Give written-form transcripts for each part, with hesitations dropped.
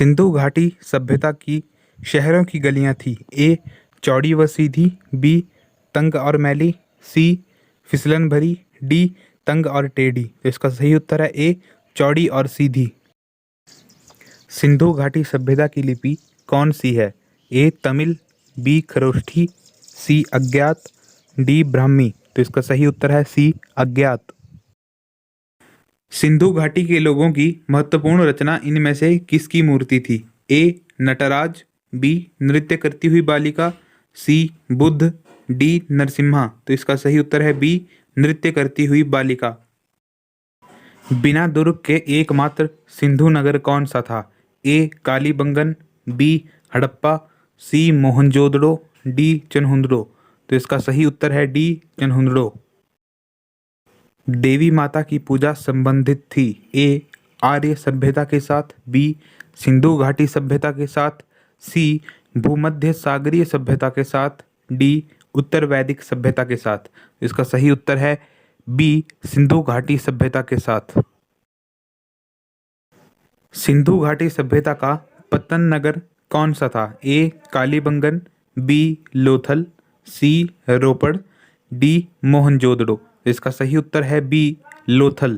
सिंधु घाटी सभ्यता की शहरों की गलियां थी। ए चौड़ी व सीधी, बी तंग और मैली, सी फिसलन भरी, डी तंग और टेढ़ी। तो इसका सही उत्तर है ए चौड़ी और सीधी। सिंधु घाटी सभ्यता की लिपि कौन सी है? ए तमिल, बी खरोष्ठी, सी अज्ञात, डी ब्राह्मी। तो इसका सही उत्तर है सी अज्ञात। सिंधु घाटी के लोगों की महत्वपूर्ण रचना इनमें से किसकी मूर्ति थी? ए नटराज, बी नृत्य करती हुई बालिका, सी बुद्ध, डी नरसिम्हा। तो इसका सही उत्तर है बी नृत्य करती हुई बालिका। बिना दुर्ग के एकमात्र सिंधु नगर कौन सा था? ए कालीबंगन, बी हड़प्पा, सी मोहनजोदड़ो, डी चनहुंदड़ो। तो इसका सही उत्तर है डी चनहुंदड़ो। देवी माता की पूजा संबंधित थी। ए आर्य सभ्यता के साथ, बी सिंधु घाटी सभ्यता के साथ, सी भूमध्य सागरीय सभ्यता के साथ, डी उत्तर वैदिक सभ्यता के साथ। इसका सही उत्तर है बी सिंधु घाटी सभ्यता के साथ। सिंधु घाटी सभ्यता का पतन नगर कौन सा था? ए कालीबंगन, बी लोथल, सी रोपड़, डी मोहनजोदड़ो। इसका सही उत्तर है बी लोथल।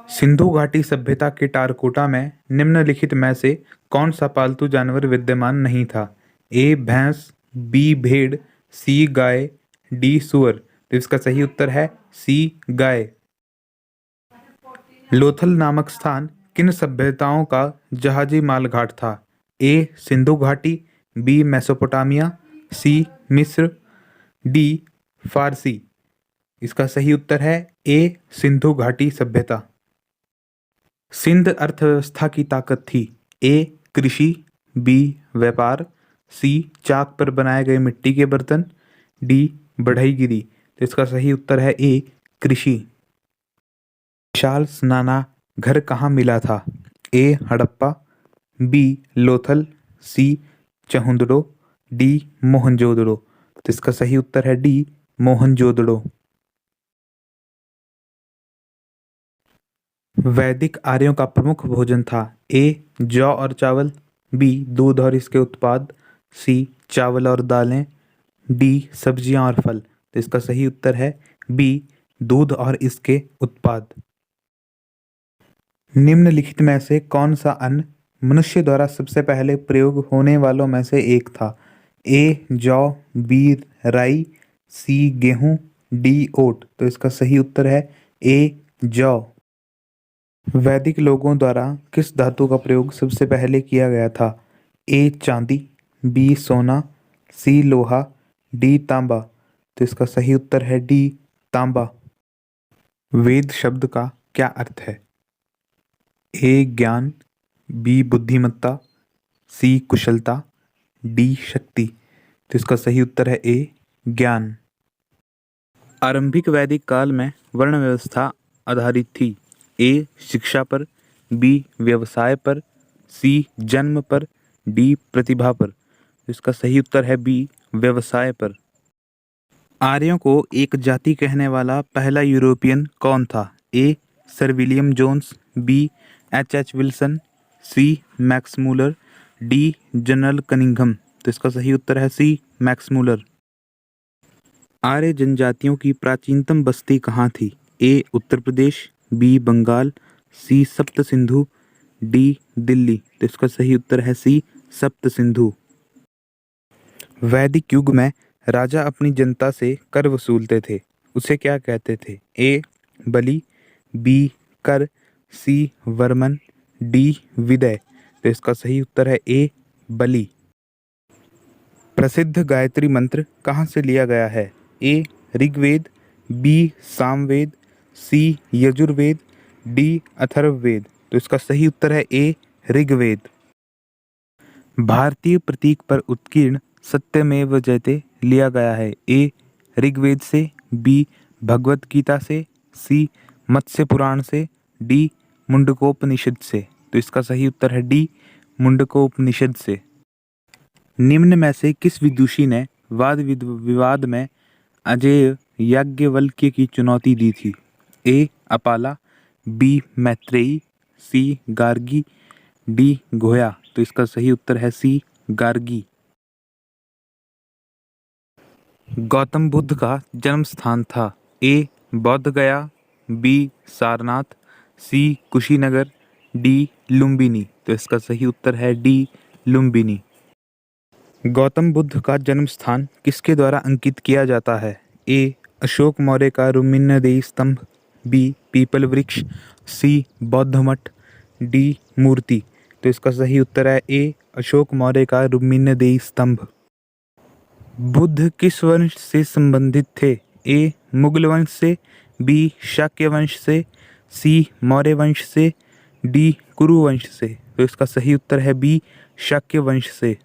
सिंधु घाटी सभ्यता के टारकोटा में निम्नलिखित में से कौन सा पालतू जानवर विद्यमान नहीं था? ए भैंस, बी भेड़, सी गाय, डी सुअर। तो इसका सही उत्तर है सी गाय। लोथल नामक स्थान किन सभ्यताओं का जहाजी मालघाट था? ए सिंधु घाटी, बी मेसोपोटामिया, सी मिस्र, डी फारसी। इसका सही उत्तर है ए सिंधु घाटी सभ्यता। सिंध अर्थव्यवस्था की ताकत थी। ए कृषि, बी व्यापार, सी चाक पर बनाए गए मिट्टी के बर्तन, डी बढ़ईगिरी। तो इसका सही उत्तर है ए कृषि। विशाल स्नानाघर कहाँ मिला था? ए हड़प्पा, बी लोथल, सी चहुंदड़ो, डी मोहनजोदड़ो। तो इसका सही उत्तर है डी मोहनजोदड़ो। वैदिक आर्यों का प्रमुख भोजन था। ए जौ और चावल, बी दूध और इसके उत्पाद, सी चावल और दालें, डी सब्जियां और फल। तो इसका सही उत्तर है बी दूध और इसके उत्पाद। निम्नलिखित में से कौन सा अन्न मनुष्य द्वारा सबसे पहले प्रयोग होने वालों में से एक था? ए जौ, बी राई, सी गेहूं, डी ओट। तो इसका सही उत्तर है ए जौ। वैदिक लोगों द्वारा किस धातु का प्रयोग सबसे पहले किया गया था? ए चांदी, बी सोना, सी लोहा, डी तांबा। तो इसका सही उत्तर है डी तांबा। वेद शब्द का क्या अर्थ है? ए ज्ञान, बी बुद्धिमत्ता, सी कुशलता, डी शक्ति। तो इसका सही उत्तर है ए ज्ञान। आरंभिक वैदिक काल में वर्ण व्यवस्था आधारित थी। ए शिक्षा पर, बी व्यवसाय पर, सी जन्म पर, डी प्रतिभा पर। तो इसका सही उत्तर है बी व्यवसाय पर। आर्यों को एक जाति कहने वाला पहला यूरोपियन कौन था? A sir William Jones, B H Wilson, C Max Muller, D general Cunningham. तो इसका सही उत्तर है सी मैक्स मूलर। आर्य जनजातियों की प्राचीनतम बस्ती कहाँ थी? ए उत्तर प्रदेश, बी बंगाल, सी सप्त सिंधु, डी दिल्ली। तो इसका सही उत्तर है सी सप्त सिंधु। वैदिक युग में राजा अपनी जनता से कर वसूलते थे, उसे क्या कहते थे? ए बलि, बी कर, सी वर्मन, डी विदय। तो इसका सही उत्तर है ए बलि। प्रसिद्ध गायत्री मंत्र कहाँ से लिया गया है? ए ऋग्वेद, बी सामवेद, सी यजुर्वेद, डी अथर्ववेद। तो इसका सही उत्तर है ए ऋग्वेद। भारतीय प्रतीक पर उत्कीर्ण सत्यमेव जयते लिया गया है। ए ऋग्वेद से, बी भगवत गीता से, सी मत्स्य पुराण से, डी मुंडकोपनिषद से। तो इसका सही उत्तर है डी मुंडकोपनिषद से। निम्न में से किस विदुषी ने वाद विवाद में अजेय याज्ञवल्क्य की चुनौती दी थी? ए अपाला, बी मैत्रेयी, सी गार्गी, डी गोया। तो इसका सही उत्तर है सी गार्गी। गौतम बुद्ध का जन्म स्थान था ए बौद्ध गया, बी सारनाथ, सी कुशीनगर, डी लुम्बिनी। तो इसका सही उत्तर है डी लुम्बिनी। गौतम बुद्ध का जन्म स्थान किसके द्वारा अंकित किया जाता है? ए अशोक मौर्य का रुक्मिणीदेवी स्तंभ, बी पीपल वृक्ष, सी बौद्ध मठ, डी मूर्ति। तो इसका सही उत्तर है ए अशोक मौर्य का रुक्मिणीदेवी स्तंभ। बुद्ध किस वंश से संबंधित थे? ए मुगल वंश से, बी शाक्य वंश से, सी मौर्य वंश से, डी कुरु वंश से। तो इसका सही उत्तर है बी शाक्य वंश से।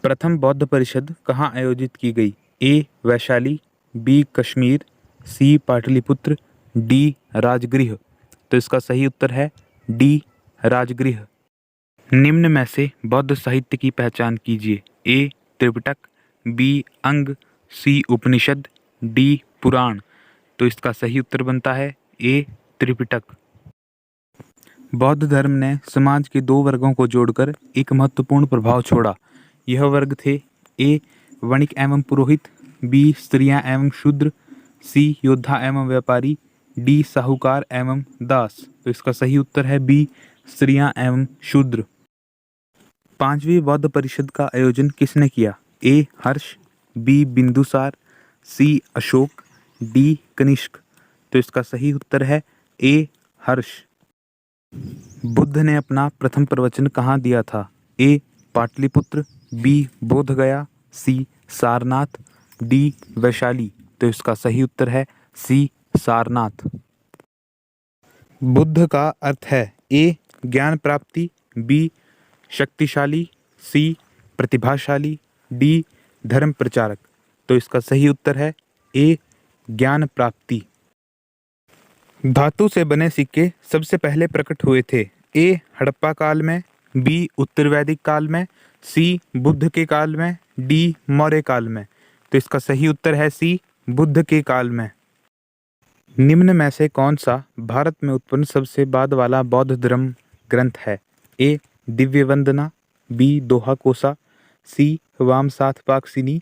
प्रथम बौद्ध परिषद कहाँ आयोजित की गई? ए वैशाली, बी कश्मीर, सी पाटलिपुत्र, डी राजगृह। तो इसका सही उत्तर है डी राजगृह। निम्न में से बौद्ध साहित्य की पहचान कीजिए। ए त्रिपिटक, बी अंग, सी उपनिषद, डी पुराण। तो इसका सही उत्तर बनता है ए त्रिपिटक। बौद्ध धर्म ने समाज के दो वर्गों को जोड़कर एक महत्वपूर्ण प्रभाव छोड़ा। यह वर्ग थे ए वणिक एवं पुरोहित, बी स्त्रियां एवं शूद्र, सी योद्धा एवं व्यापारी, डी साहूकार एवं दास। तो इसका सही उत्तर है बी स्त्रियां एवं शूद्र। पांचवी बौद्ध परिषद का आयोजन किसने किया? ए हर्ष, बी बिंदुसार, सी अशोक, डी कनिष्क। तो इसका सही उत्तर है ए हर्ष। बुद्ध ने अपना प्रथम प्रवचन कहाँ दिया था? ए पाटलिपुत्र, बी बोध गया, सी सारनाथ, डी वैशाली। तो इसका सही उत्तर है सी सारनाथ। बुद्ध का अर्थ है ए ज्ञान प्राप्ति, बी शक्तिशाली, सी प्रतिभाशाली, डी धर्म प्रचारक। तो इसका सही उत्तर है ए ज्ञान प्राप्ति। धातु से बने सिक्के सबसे पहले प्रकट हुए थे। ए हड़प्पा काल में, बी उत्तर वैदिक काल में, सी बुद्ध के काल में, डी मौर्य काल में। तो इसका सही उत्तर है सी बुद्ध के काल में। निम्न में से कौन सा भारत में उत्पन्न सबसे बाद वाला बौद्ध धर्म ग्रंथ है? ए दिव्य वंदना, बी दोहा कोसा, सी वामसाथ पाकसिनी,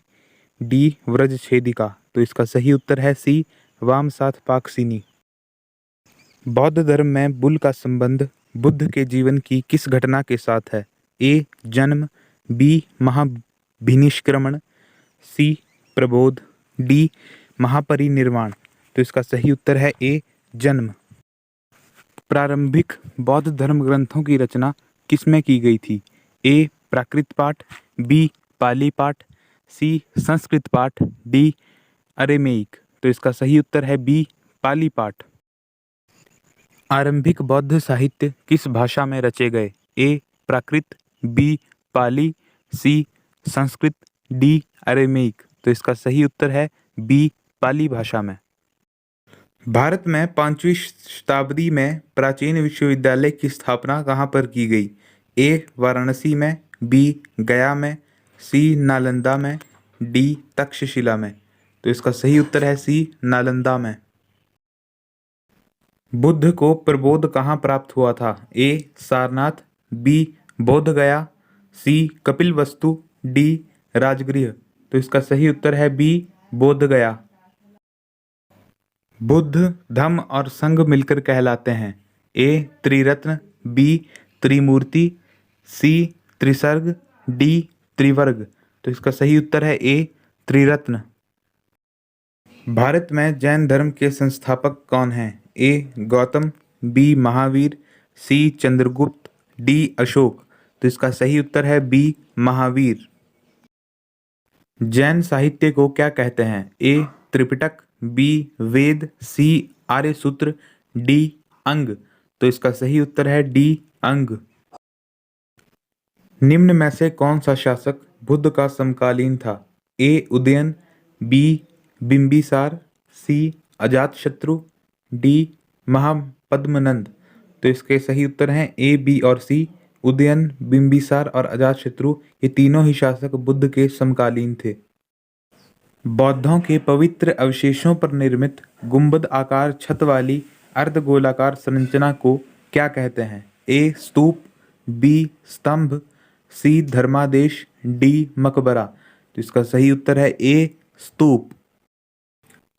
डी व्रज छेदिका। तो इसका सही उत्तर है सी वामसाथ पाकसिनी। बौद्ध धर्म में बुल का संबंध बुद्ध के जीवन की किस घटना के साथ है? ए जन्म, बी महाभिनिष्क्रमण, सी प्रबोध, डी महापरिनिर्वाण। तो इसका सही उत्तर है ए जन्म। प्रारंभिक बौद्ध धर्म ग्रंथों की रचना किसमें की गई थी? ए प्राकृत पाठ, बी पाली पाठ, सी संस्कृत पाठ, डी अरेमेइक। तो इसका सही उत्तर है बी पाली पाठ। आरंभिक बौद्ध साहित्य किस भाषा में रचे गए? ए प्राकृत, बी पाली, सी संस्कृत, डी अरेमेइक। तो इसका सही उत्तर है बी पाली भाषा में। भारत में 5वीं शताब्दी में प्राचीन विश्वविद्यालय की स्थापना कहाँ पर की गई? ए वाराणसी में, बी गया में, सी नालंदा में, डी तक्षशिला में। तो इसका सही उत्तर है सी नालंदा में। बुद्ध को प्रबोध कहाँ प्राप्त हुआ था? ए सारनाथ, बी बोध गया, सी कपिलवस्तु, डी राजगृह। तो इसका सही उत्तर है बी बोध गया। बुद्ध धम्म और संघ मिलकर कहलाते हैं। ए त्रिरत्न, बी त्रिमूर्ति, सी त्रिसर्ग, डी त्रिवर्ग। तो इसका सही उत्तर है ए त्रिरत्न। भारत में जैन धर्म के संस्थापक कौन हैं? ए गौतम, बी महावीर, सी चंद्रगुप्त, डी अशोक। तो इसका सही उत्तर है बी महावीर। जैन साहित्य को क्या कहते हैं? ए त्रिपिटक, बी वेद, सी आर्य सूत्र, डी अंग। तो इसका सही उत्तर है डी अंग। निम्न में से कौन सा शासक बुद्ध का समकालीन था? ए उदयन, बी बिंबिसार, सी अजातशत्रु, डी महापद्मनंद। तो इसके सही उत्तर हैं ए, बी और सी। उदयन, बिंबिसार और अजातशत्रु ये तीनों ही शासक बुद्ध के समकालीन थे। बौद्धों के पवित्र अवशेषों पर निर्मित गुंबद आकार छत वाली अर्धगोलाकार संरचना को क्या कहते हैं? ए स्तूप, बी स्तंभ, सी धर्मादेश, डी मकबरा। तो इसका सही उत्तर है ए स्तूप।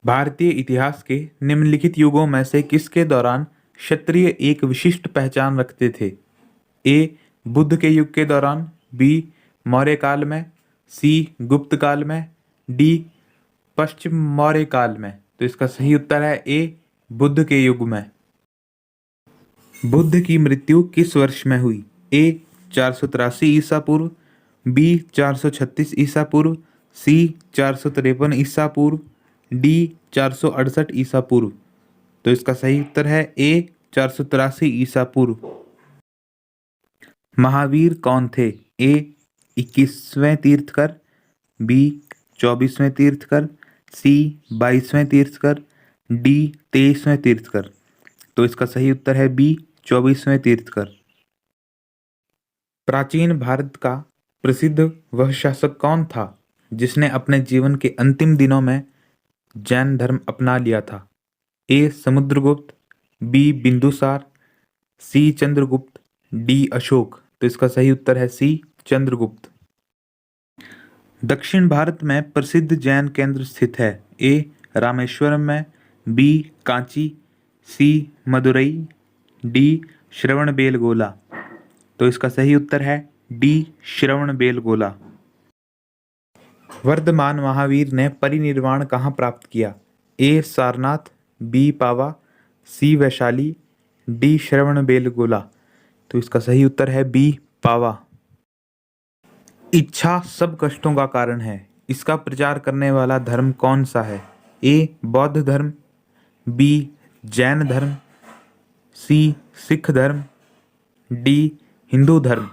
भारतीय इतिहास के निम्नलिखित युगों में से किसके दौरान क्षत्रिय एक विशिष्ट पहचान रखते थे? ए बुद्ध के युग के दौरान, बी मौर्य काल में, सी गुप्त काल में, डी पश्चिम मौर्य काल में। तो इसका सही उत्तर है ए बुद्ध के युग में। बुद्ध की मृत्यु किस वर्ष में हुई? ए 483 ईसा पूर्व, बी 436 ईसा पूर्व, सी 453 ईसा पूर्व, डी 468 ईसा पूर्व। तो इसका सही उत्तर है ए 483 ईसा पूर्व। महावीर कौन थे? ए 21वें तीर्थकर, बी 24वें तीर्थकर, सी 22वें तीर्थकर, डी 23वें तीर्थकर। तो इसका सही उत्तर है बी 24वें तीर्थकर। प्राचीन भारत का प्रसिद्ध वह शासक कौन था जिसने अपने जीवन के अंतिम दिनों में जैन धर्म अपना लिया था? ए समुद्रगुप्त, बी बिंदुसार, सी चंद्रगुप्त, डी अशोक। तो इसका सही उत्तर है सी चंद्रगुप्त। दक्षिण भारत में प्रसिद्ध जैन केंद्र स्थित है? ए रामेश्वरम में, बी कांची, सी मदुरई, डी श्रवणबेलगोला। तो इसका सही उत्तर है डी श्रवणबेलगोला। वर्धमान महावीर ने परिनिर्वाण कहाँ प्राप्त किया? ए सारनाथ, बी पावा, सी वैशाली, डी श्रवणबेलगोला। तो इसका सही उत्तर है बी पावा। इच्छा सब कष्टों का कारण है, इसका प्रचार करने वाला धर्म कौन सा है? ए बौद्ध धर्म, बी जैन धर्म, सी सिख धर्म, डी हिंदू धर्म।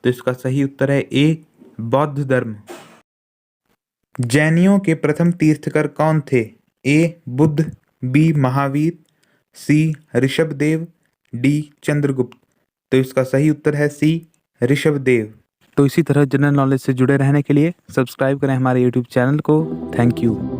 तो इसका सही उत्तर है ए बौद्ध धर्म। जैनियों के प्रथम तीर्थकर कौन थे? ए बुद्ध, बी महावीर, सी ऋषभदेव, डी चंद्रगुप्त। तो इसका सही उत्तर है सी ऋषभदेव। तो इसी तरह जनरल नॉलेज से जुड़े रहने के लिए सब्सक्राइब करें हमारे यूट्यूब चैनल को। Thank you.